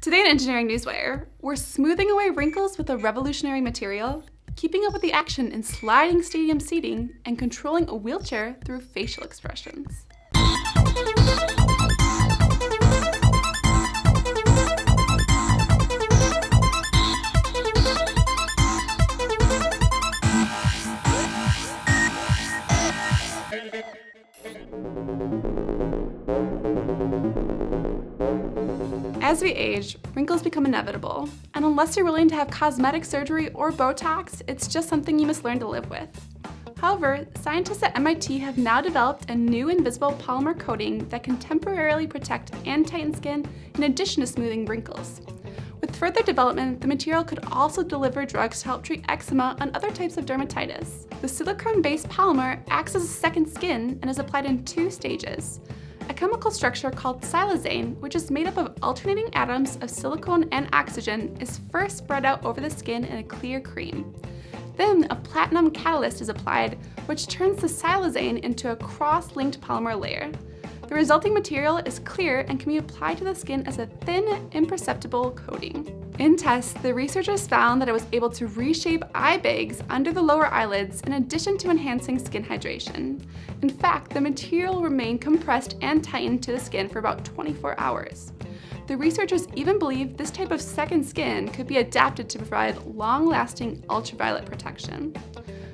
Today in Engineering Newswire, we're smoothing away wrinkles with a revolutionary material, keeping up with the action in sliding stadium seating, and controlling a wheelchair through facial expressions. As we age, wrinkles become inevitable, and unless you're willing to have cosmetic surgery or Botox, it's just something you must learn to live with. However, scientists at MIT have now developed a new invisible polymer coating that can temporarily protect and tighten skin in addition to smoothing wrinkles. With further development, the material could also deliver drugs to help treat eczema and other types of dermatitis. The silicone-based polymer acts as a second skin and is applied in 2 stages. A chemical structure called silazane, which is made up of alternating atoms of silicone and oxygen, is first spread out over the skin in a clear cream. Then a platinum catalyst is applied, which turns the silazane into a cross-linked polymer layer. The resulting material is clear and can be applied to the skin as a thin, imperceptible coating. In tests, the researchers found that it was able to reshape eye bags under the lower eyelids in addition to enhancing skin hydration. In fact, the material remained compressed and tightened to the skin for about 24 hours. The researchers even believe this type of second skin could be adapted to provide long-lasting ultraviolet protection.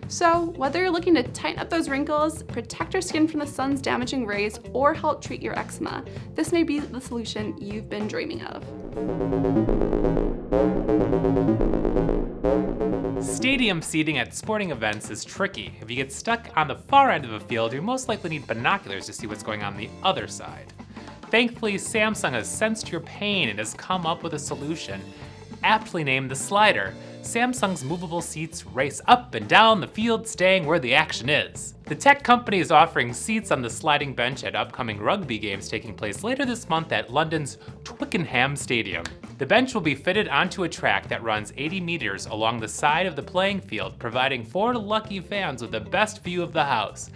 So, whether you're looking to tighten up those wrinkles, protect your skin from the sun's damaging rays, or help treat your eczema, this may be the solution you've been dreaming of. Stadium seating at sporting events is tricky. If you get stuck on the far end of a field, you most likely need binoculars to see what's going on the other side. Thankfully, Samsung has sensed your pain and has come up with a solution, aptly named the slider. Samsung's movable seats race up and down the field, staying where the action is. The tech company is offering seats on the sliding bench at upcoming rugby games taking place later this month at London's Twickenham Stadium. The bench will be fitted onto a track that runs 80 meters along the side of the playing field, providing 4 lucky fans with the best view of the house.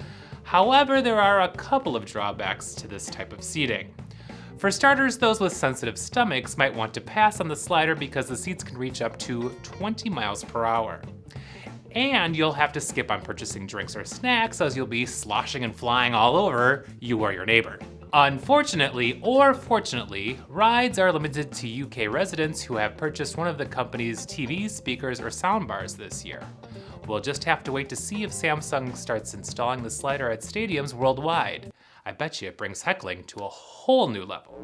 However, there are a couple of drawbacks to this type of seating. For starters, those with sensitive stomachs might want to pass on the slider because the seats can reach up to 20 miles per hour. And you'll have to skip on purchasing drinks or snacks as you'll be sloshing and flying all over you or your neighbor. Unfortunately, or fortunately, rides are limited to UK residents who have purchased one of the company's TVs, speakers, or soundbars this year. We'll just have to wait to see if Samsung starts installing the slider at stadiums worldwide. I bet you it brings heckling to a whole new level.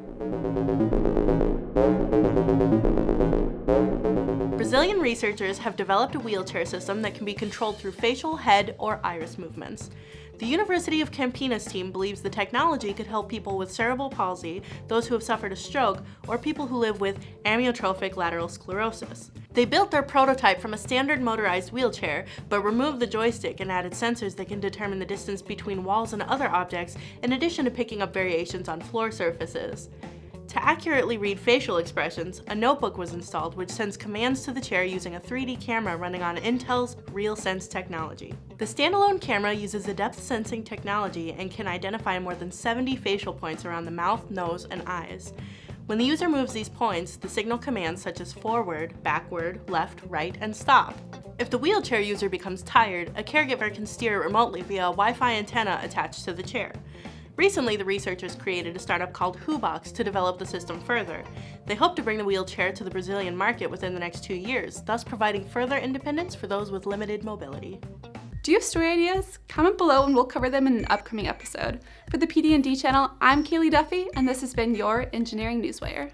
Brazilian researchers have developed a wheelchair system that can be controlled through facial, head, or iris movements. The University of Campinas team believes the technology could help people with cerebral palsy, those who have suffered a stroke, or people who live with amyotrophic lateral sclerosis. They built their prototype from a standard motorized wheelchair, but removed the joystick and added sensors that can determine the distance between walls and other objects, in addition to picking up variations on floor surfaces. To accurately read facial expressions, a notebook was installed which sends commands to the chair using a 3D camera running on Intel's RealSense technology. The standalone camera uses a depth sensing technology and can identify more than 70 facial points around the mouth, nose, and eyes. When the user moves these points, the signal commands such as forward, backward, left, right, and stop. If the wheelchair user becomes tired, a caregiver can steer it remotely via a Wi-Fi antenna attached to the chair. Recently, the researchers created a startup called WhoBox to develop the system further. They hope to bring the wheelchair to the Brazilian market within the next 2 years, thus providing further independence for those with limited mobility. Do you have story ideas? Comment below and we'll cover them in an upcoming episode. For the PD&D channel, I'm Kaylee Duffy, and this has been your Engineering Newswire.